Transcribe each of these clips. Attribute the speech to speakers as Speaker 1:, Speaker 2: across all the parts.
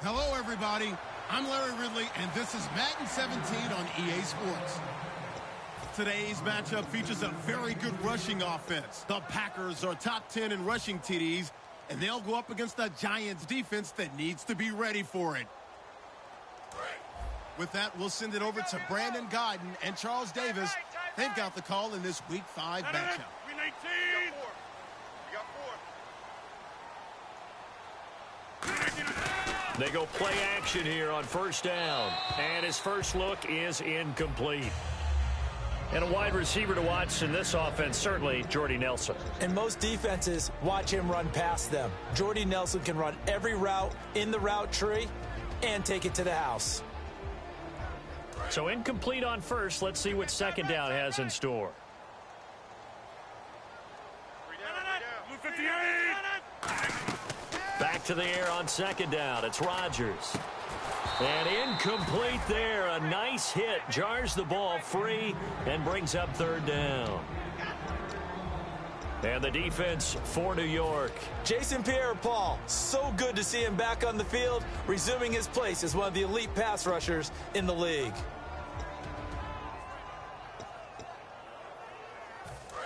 Speaker 1: Hello, everybody. I'm Larry Ridley, and this is Madden 17 on EA Sports. Today's matchup features a very good rushing offense. The Packers are top 10 in rushing TDs, and they'll go up against a Giants defense that needs to be ready for it. With that, we'll send it over to Brandon Godden and Charles Davis. They've got the call in this Week 5 matchup.
Speaker 2: They go play action here on first down. And his first look is incomplete. And a wide receiver to watch in this offense, certainly Jordy Nelson.
Speaker 3: And most defenses watch him run past them. Jordy Nelson can run every route in the route tree and take it to the house.
Speaker 2: So incomplete on first. Let's see what second down has in store. Back to the air on second down. It's Rodgers. And incomplete there. A nice hit. Jars the ball free and brings up third down. And the defense for New York.
Speaker 3: Jason Pierre-Paul, so good to see him back on the field, resuming his place as one of the elite pass rushers in the league.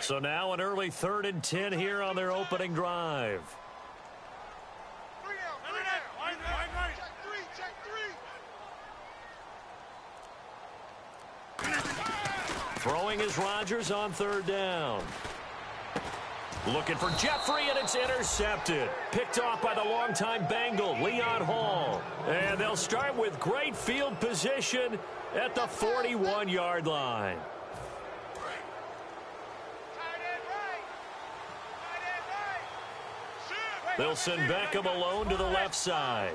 Speaker 2: So now an early 3rd and 10 here on their opening drive. Throwing is Rodgers on third down. Looking for Jeffrey, and it's intercepted. Picked off by the longtime Bengal, Leon Hall. And they'll start with great field position at the 41-yard line. They'll send Beckham alone to the left side.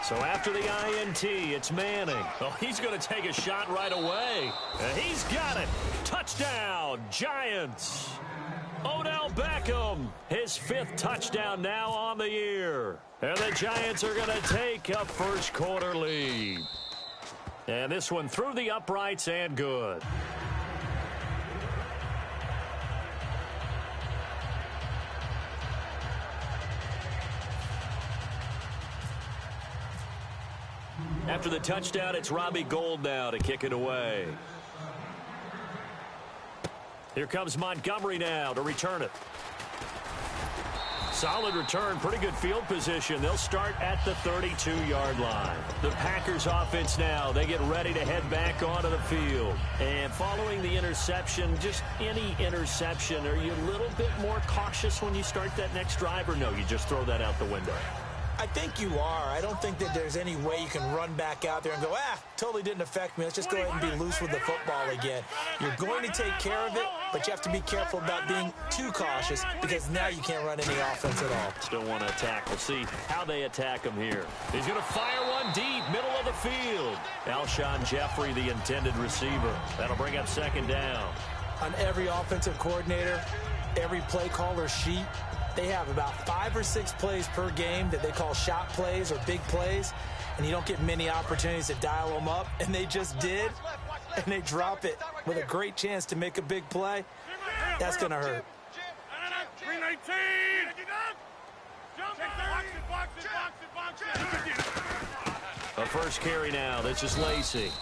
Speaker 2: So after the INT, it's Manning. Oh, he's going to take a shot right away. And he's got it. Touchdown, Giants. Odell Beckham, his 5th touchdown now on the year. And the Giants are going to take a first quarter lead. And this one through the uprights and good. After the touchdown, it's Robbie Gould now to kick it away. Here comes Montgomery now to return it. Solid return, pretty good field position. They'll start at the 32-yard line. The Packers offense now, they get ready to head back onto the field. And following the interception, just any interception, are you a little bit more cautious when you start that next drive, or no, you just throw that out the window?
Speaker 3: I think you are. I don't think that there's any way you can run back out there and go, totally didn't affect me. Let's just go ahead and be loose with the football again. You're going to take care of it, but you have to be careful about being too cautious because now you can't run any offense at all.
Speaker 2: Still want to attack. We'll see how they attack him here. He's going to fire one deep, middle of the field. Alshon Jeffrey, the intended receiver. That'll bring up second down.
Speaker 3: On every offensive coordinator, every play caller sheet, they have about 5 or 6 plays per game that they call shot plays or big plays, and you don't get many opportunities to dial them up, and they just did, and they drop it with a great chance to make a big play. That's going to hurt.
Speaker 2: A first carry now. This is Lacey.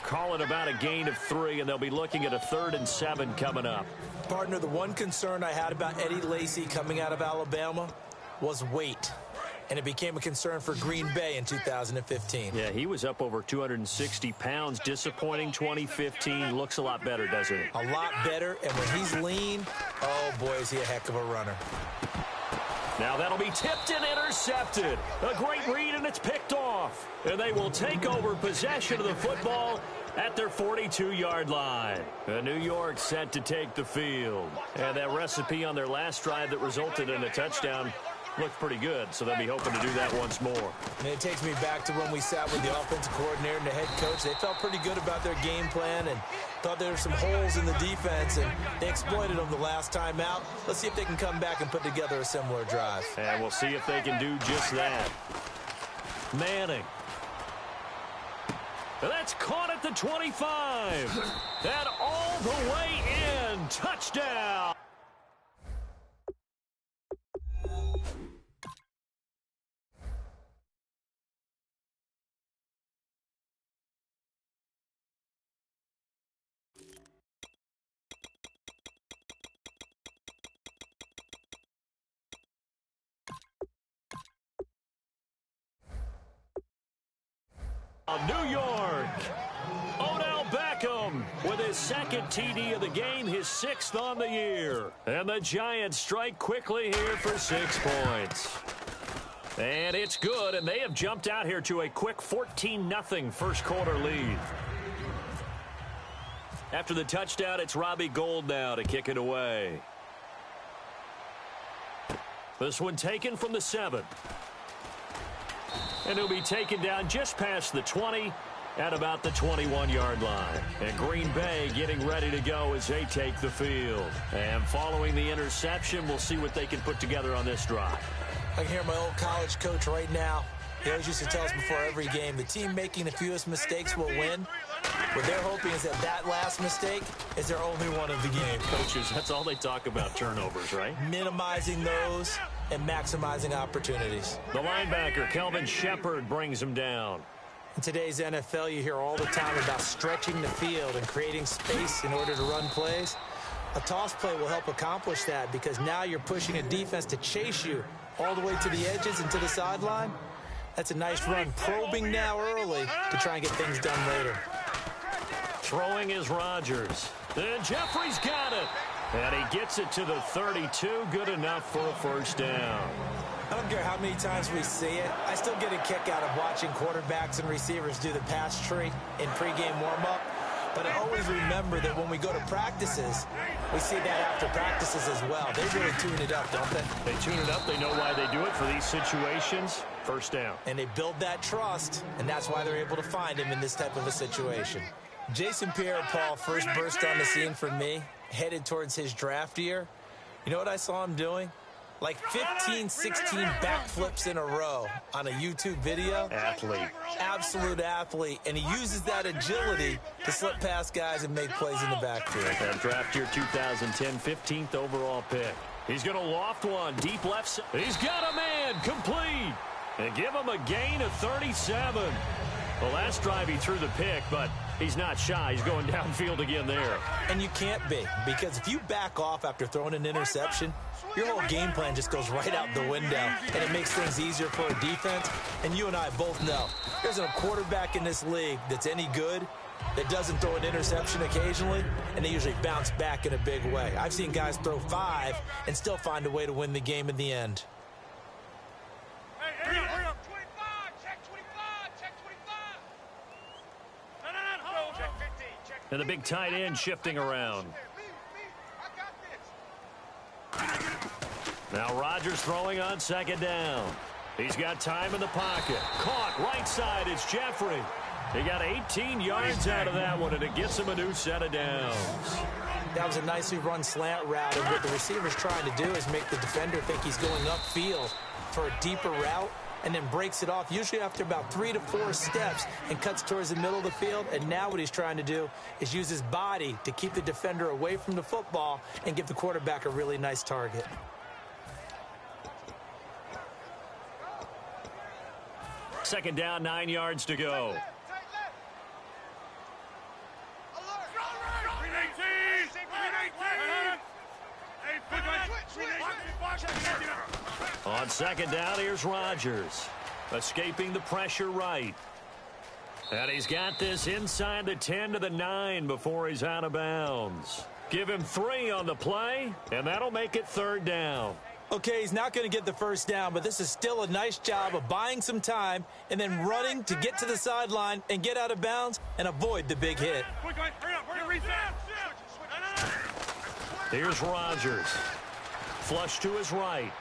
Speaker 2: Calling about a gain of 3, and they'll be looking at a 3rd and 7 coming up.
Speaker 3: Partner, the one concern I had about Eddie Lacy coming out of Alabama was weight. And it became a concern for Green Bay in 2015.
Speaker 2: Yeah, he was up over 260 pounds. Disappointing 2015. Looks a lot better, doesn't it?
Speaker 3: A lot better, and when he's lean, oh boy, is he a heck of a runner.
Speaker 2: Now that'll be tipped and intercepted. A great read, and it's picked off. And they will take over possession of the football at their 42-yard line. New York set to take the field. And that recipe on their last drive that resulted in a touchdown looked pretty good, so they'll be hoping to do that once more.
Speaker 3: And it takes me back to when we sat with the offensive coordinator and the head coach. They felt pretty good about their game plan and thought there were some holes in the defense, and they exploited them the last time out. Let's see if they can come back and put together a similar drive.
Speaker 2: And we'll see if they can do just that. Manning. That's caught at the 25. And all the way in. Touchdown. New York. Odell Beckham with his second TD of the game, his 6th on the year. And the Giants strike quickly here for 6 points. And it's good, and they have jumped out here to a quick 14-0 first quarter lead. After the touchdown, it's Robbie Gould now to kick it away. This one taken from the 7. And he'll be taken down just past the 20 at about the 21-yard line. And Green Bay getting ready to go as they take the field. And following the interception, we'll see what they can put together on this drive.
Speaker 3: I can hear my old college coach right now. He always used to tell us before every game, the team making the fewest mistakes will win. What they're hoping is that last mistake is their only one of the game.
Speaker 2: Coaches, that's all they talk about, turnovers, right?
Speaker 3: Minimizing those and maximizing opportunities.
Speaker 2: The linebacker, Kelvin Shepard, brings him down.
Speaker 3: In today's NFL, you hear all the time about stretching the field and creating space in order to run plays. A toss play will help accomplish that because now you're pushing a defense to chase you all the way to the edges and to the sideline. That's a nice run, probing now early to try and get things done later.
Speaker 2: Throwing is Rodgers. And Jeffrey's got it. And he gets it to the 32. Good enough for a first down.
Speaker 3: I don't care how many times we see it. I still get a kick out of watching quarterbacks and receivers do the pass tree in pregame warm-up. But I always remember that when we go to practices, we see that after practices as well. They really tune it up, don't they?
Speaker 2: They tune it up. They know why they do it for these situations. First down.
Speaker 3: And they build that trust, and that's why they're able to find him in this type of a situation. Jason Pierre-Paul first burst on the scene for me, headed towards his draft year. You know what I saw him doing? Like 15, 16 backflips in a row on a YouTube video.
Speaker 2: Athlete.
Speaker 3: Absolute athlete. And he uses that agility to slip past guys and make plays in the backfield.
Speaker 2: That draft year 2010, 15th overall pick. He's going to loft one deep left side. He's got a man complete. And give him a gain of 37. The last drive he threw the pick, but he's not shy. He's going downfield again there.
Speaker 3: And you can't be, because if you back off after throwing an interception, your whole game plan just goes right out the window, and it makes things easier for a defense. And you and I both know there's a quarterback in this league that's any good that doesn't throw an interception occasionally, and they usually bounce back in a big way. I've seen guys throw 5 and still find a way to win the game in the end.
Speaker 4: Hurry up. 25, check 25, check 25. No, check 15, check 15.
Speaker 2: And the big tight end shifting around. Now Rodgers throwing on second down. He's got time in the pocket. Caught right side. It's Jeffrey. He got 18 yards out of that one, and it gets him a new set of downs.
Speaker 3: That was a nicely run slant route, and what the receiver's trying to do is make the defender think he's going upfield for a deeper route, and then breaks it off, usually after about 3 to 4 steps, and cuts towards the middle of the field. And now what he's trying to do is use his body to keep the defender away from the football and give the quarterback a really nice target.
Speaker 2: Second down, 9 yards to go. On second down, here's Rodgers. Escaping the pressure right. And he's got this inside the 10 to the 9 before he's out of bounds. Give him 3 on the play, and that'll make it third down.
Speaker 3: Okay, he's not going to get the first down, but this is still a nice job of buying some time and then running to get to the sideline and get out of bounds and avoid the big hit.
Speaker 2: Here's Rodgers. Flush to his right.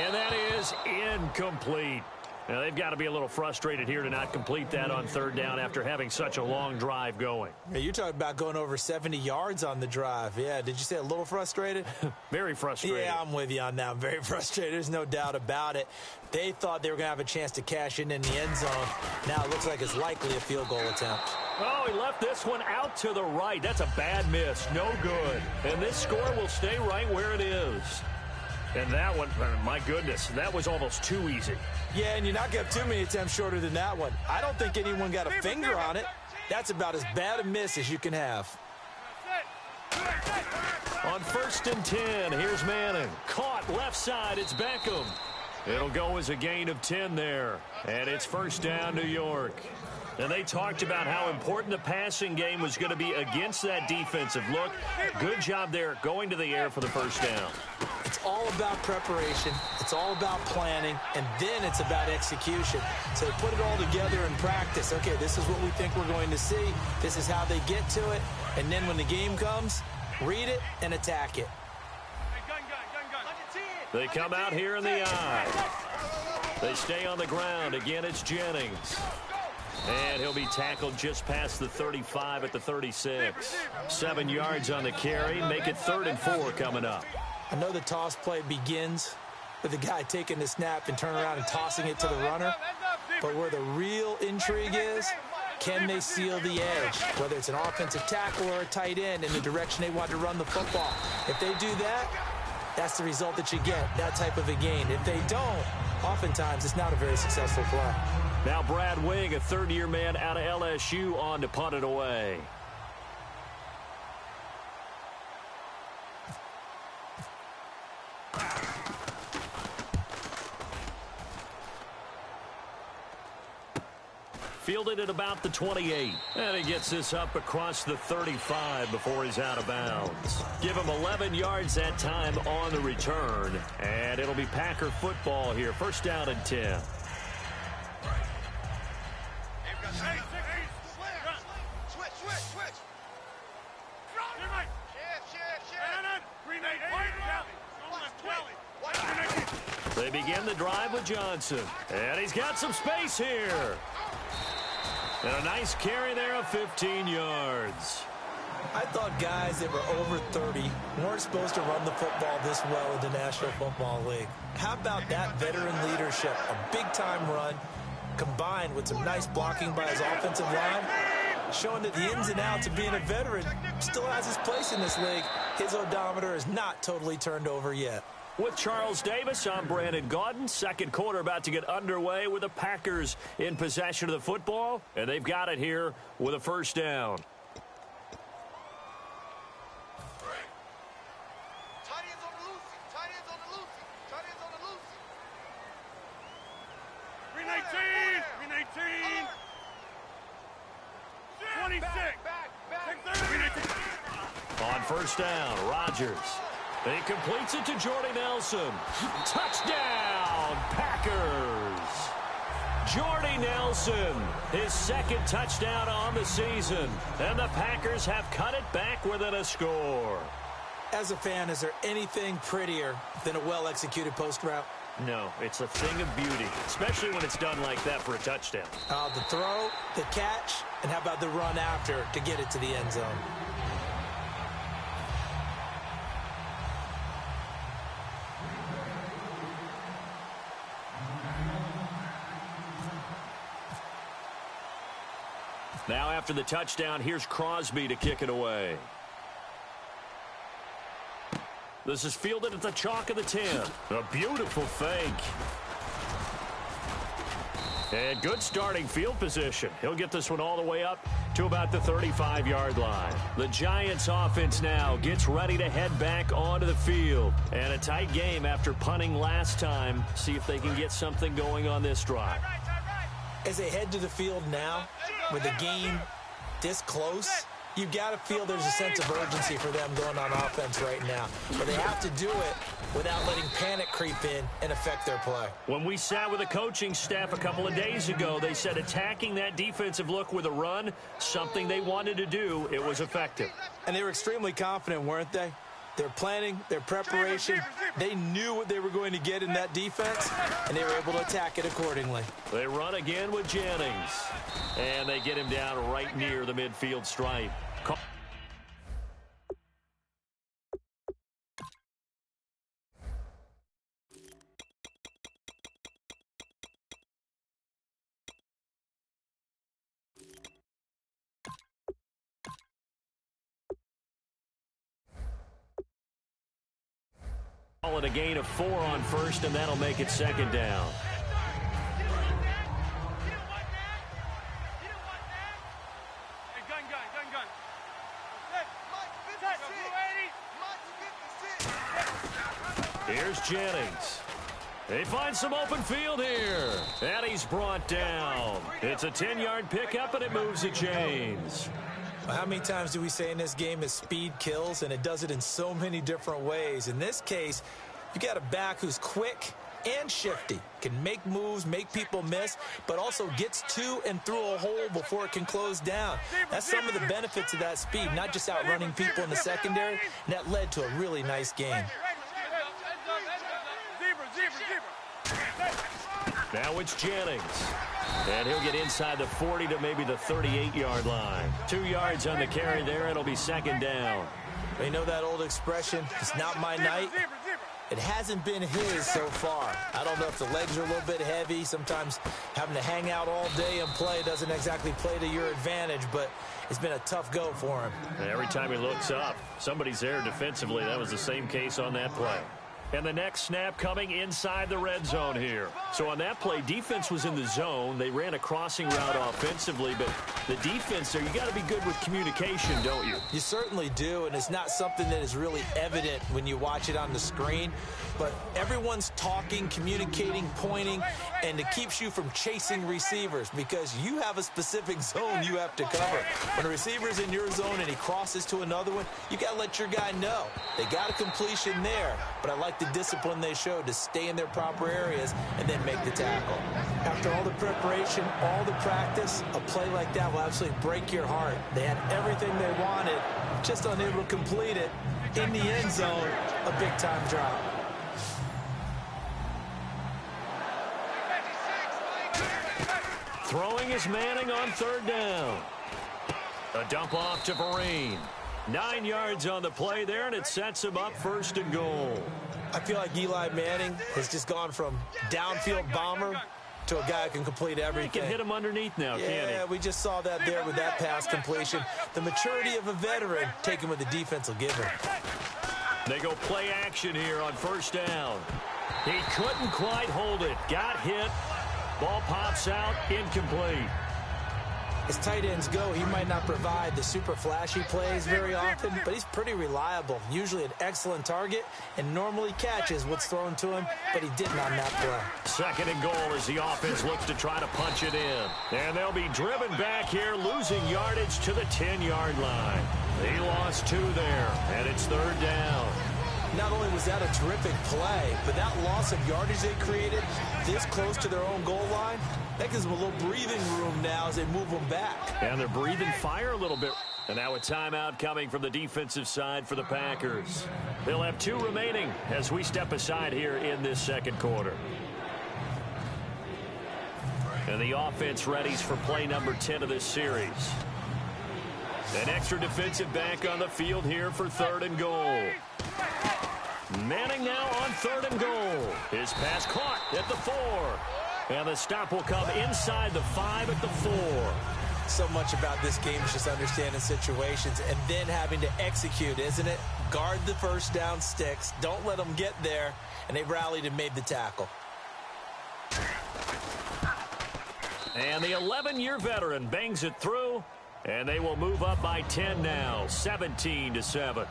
Speaker 2: And that is incomplete. Now, they've got to be a little frustrated here to not complete that on third down after having such a long drive going.
Speaker 3: Hey, you're talking about going over 70 yards on the drive. Yeah, did you say a little frustrated?
Speaker 2: Very frustrated.
Speaker 3: Yeah, I'm with you on that. I'm very frustrated. There's no doubt about it. They thought they were going to have a chance to cash in the end zone. Now it looks like it's likely a field goal attempt.
Speaker 2: Oh, he left this one out to the right. That's a bad miss. No good. And this score will stay right where it is. And that one, my goodness, that was almost too easy.
Speaker 3: Yeah, and you're not going to have too many attempts shorter than that one. I don't think anyone got a finger on it. That's about as bad a miss as you can have.
Speaker 2: On 1st and 10, here's Manning. Caught left side, it's Beckham. It'll go as a gain of 10 there. And it's first down, New York. And they talked about how important the passing game was going to be against that defensive look. Good job there going to the air for the first down.
Speaker 3: It's all about preparation. It's all about planning. And then it's about execution. So put it all together in practice. Okay, this is what we think we're going to see. This is how they get to it. And then when the game comes, read it and attack it.
Speaker 2: They come out here in the eye. They stay on the ground. Again, it's Jennings. And he'll be tackled just past the 35 at the 36. 7 yards on the carry. Make it 3rd and 4 coming up.
Speaker 3: I know the toss play begins with the guy taking the snap and turning around and tossing it to the runner. But where the real intrigue is, can they seal the edge? Whether it's an offensive tackle or a tight end in the direction they want to run the football. If they do that, that's the result that you get, that type of a gain. If they don't, oftentimes it's not a very successful play.
Speaker 2: Now Brad Wing, a third-year man out of LSU, on to punt it away. Fielded at about the 28. And he gets this up across the 35 before he's out of bounds. Give him 11 yards that time on the return. And it'll be Packer football here. First down and 10. They begin the drive with Johnson. And he's got some space here. And a nice carry there of 15 yards.
Speaker 3: I thought guys that were over 30 weren't supposed to run the football this well in the National Football League. How about that veteran leadership? A big-time run combined with some nice blocking by his offensive line, showing that the ins and outs of being a veteran still has his place in this league. His odometer is not totally turned over yet.
Speaker 2: With Charles Davis, I'm Brandon Gaudin. Second quarter about to get underway with the Packers in possession of the football, and they've got it here with a first down. On first down, Rodgers. He completes it to Jordy Nelson. Touchdown, Packers. Jordy Nelson, his second touchdown on the season. And the Packers have cut it back within a score.
Speaker 3: As a fan, is there anything prettier than a well-executed post route?
Speaker 2: No, it's a thing of beauty, especially when it's done like that for a touchdown.
Speaker 3: The throw, the catch, and how about the run after to get it to the end zone?
Speaker 2: Now after the touchdown, here's Crosby to kick it away. This is fielded at the chalk of the 10. A beautiful fake. And good starting field position. He'll get this one all the way up to about the 35-yard line. The Giants offense now gets ready to head back onto the field. And a tight game after punting last time. See if they can get something going on this drive.
Speaker 3: As they head to the field now, with the game this close, you've got to feel there's a sense of urgency for them going on offense right now. But they have to do it without letting panic creep in and affect their play.
Speaker 2: When we sat with the coaching staff a couple of days ago, they said attacking that defensive look with a run, something they wanted to do, it was effective.
Speaker 3: And they were extremely confident, weren't they? Their planning, their preparation, they knew what they were going to get in that defense, and they were able to attack it accordingly.
Speaker 2: They run again with Jennings, and they get him down right near the midfield stripe. Call it a gain of 4 on first, and that'll make it second down. Here's Jennings. They find some open field here. And he's brought down. It's a 10-yard pickup, and it moves the chains.
Speaker 3: How many times do we say in this game is speed kills, and it does it in so many different ways. In this case, you got a back who's quick and shifty, can make moves, make people miss, but also gets to and through a hole before it can close down. That's some of the benefits of that speed, not just outrunning people in the secondary, and that led to a really nice game.
Speaker 2: Now it's Jennings. And he'll get inside the 40 to maybe the 38-yard line. 2 yards on the carry there. It'll be second down.
Speaker 3: You know that old expression, it's not my night? It hasn't been his so far. I don't know if the legs are a little bit heavy. Sometimes having to hang out all day and play doesn't exactly play to your advantage, but it's been a tough go for him.
Speaker 2: And every time he looks up, somebody's there defensively. That was the same case on that play. And the next snap coming inside the red zone here. So on that play, defense was in the zone. They ran a crossing route offensively, but the defense there, you got to be good with communication, don't you?
Speaker 3: You certainly do, and it's not something that is really evident when you watch it on the screen. But everyone's talking, communicating, pointing, and it keeps you from chasing receivers because you have a specific zone you have to cover. When a receiver's in your zone and he crosses to another one, you got to let your guy know. They got a completion there, but I like the discipline they showed to stay in their proper areas and then make the tackle. After all the preparation, all the practice, a play like that will absolutely break your heart. They had everything they wanted, just unable to complete it. In the end zone, a big-time drop.
Speaker 2: Throwing is Manning on third down. A dump off to Vereen. 9 yards on the play there, and it sets him up first and goal.
Speaker 3: I feel like Eli Manning has just gone from downfield bomber to a guy who can complete everything.
Speaker 2: He can hit him underneath now, can't he?
Speaker 3: Yeah, we just saw that there with that pass completion. The maturity of a veteran taken with the defense will give him.
Speaker 2: They go play action here on first down. He couldn't quite hold it. Got hit. Ball pops out, incomplete.
Speaker 3: As tight ends go, he might not provide the super flashy plays very often, but he's pretty reliable. Usually an excellent target and normally catches what's thrown to him, but he didn't on that play.
Speaker 2: Second and goal as the offense looks to try to punch it in. And they'll be driven back here, losing yardage to the 10-yard line. He lost 2 there, and it's third down.
Speaker 3: Not only was that a terrific play, but that loss of yardage they created this close to their own goal line, that gives them a little breathing room now as they move them back.
Speaker 2: And they're breathing fire a little bit. And now a timeout coming from the defensive side for the Packers. They'll have 2 remaining as we step aside here in this second quarter. And the offense readies for play number 10 of this series. An extra defensive back on the field here for third and goal. Manning now on third and goal. His pass caught at the 4. And the stop will come inside the 5 at the 4.
Speaker 3: So much about this game is just understanding situations and then having to execute, isn't it? Guard the first down sticks. Don't let them get there. And they rallied and made the tackle.
Speaker 2: And the 11-year veteran bangs it through. And they will move up by 10 now, 17-7.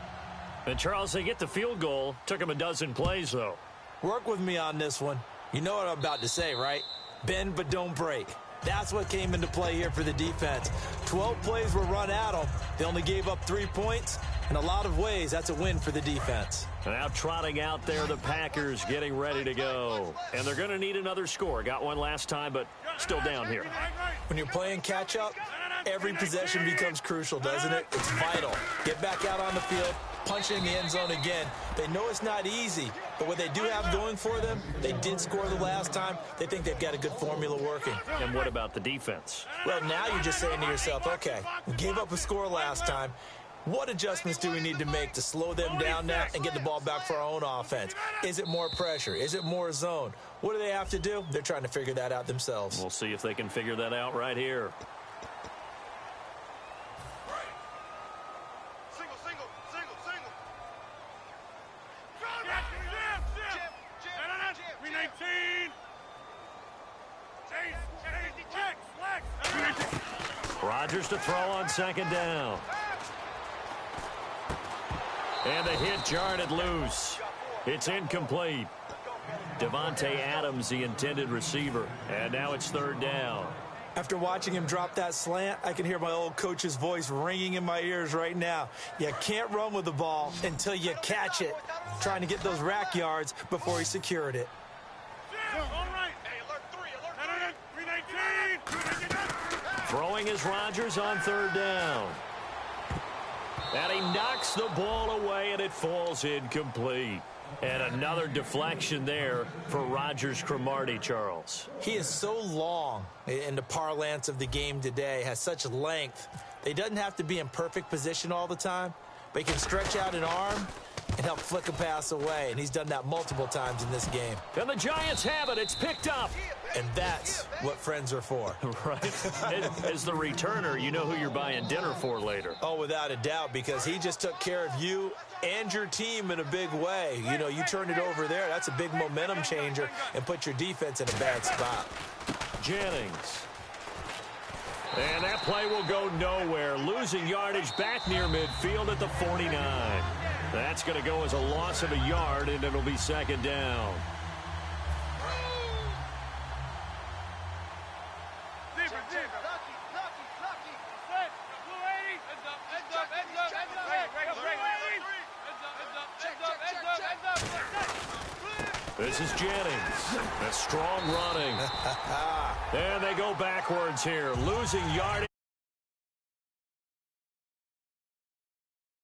Speaker 2: And, Charles, they get the field goal. Took them a dozen plays, though.
Speaker 3: Work with me on this one. You know what I'm about to say, right? Bend but don't break. That's what came into play here for the defense. 12 plays were run at them. They only gave up 3 points. In a lot of ways, that's a win for the defense.
Speaker 2: And now trotting out there, the Packers getting ready to go. And they're going to need another score. Got one last time, but still down here.
Speaker 3: When you're playing catch-up, every possession becomes crucial, doesn't it? It's vital. Get back out on the field, punch in the end zone again. They know it's not easy, but what they do have going for them, they did score the last time. They think they've got a good formula working.
Speaker 2: And what about the defense?
Speaker 3: Well, now you're just saying to yourself, okay, we gave up a score last time. What adjustments do we need to make to slow them down now and get the ball back for our own offense? Is it more pressure? Is it more zone? What do they have to do? They're trying to figure that out themselves.
Speaker 2: We'll see if they can figure that out right here. Rodgers to throw on second down. And the hit jarred it loose. It's incomplete. Devontae Adams, the intended receiver. And now it's third down.
Speaker 3: After watching him drop that slant, I can hear my old coach's voice ringing in my ears right now. You can't run with the ball until you catch it. Trying to get those rack yards before he secured it.
Speaker 2: Throwing is Rodgers on third down. And he knocks the ball away, and it falls incomplete. And another deflection there for Rodgers-Cromartie, Charles.
Speaker 3: He is so long in the parlance of the game today, has such length. He doesn't have to be in perfect position all the time, but he can stretch out an arm and help flick a pass away, and he's done that multiple times in this game.
Speaker 2: And the Giants have it. It's picked up.
Speaker 3: And that's what friends are for.
Speaker 2: Right. As the returner, you know who you're buying dinner for later.
Speaker 3: Oh, without a doubt, because he just took care of you and your team in a big way. You know, you turned it over there. That's a big momentum changer and put your defense in a bad spot.
Speaker 2: Jennings. And that play will go nowhere. Losing yardage back near midfield at the 49. That's going to go as a loss of a yard, and it'll be second down. This is Jennings. A strong running. And they go backwards here. Losing yardage.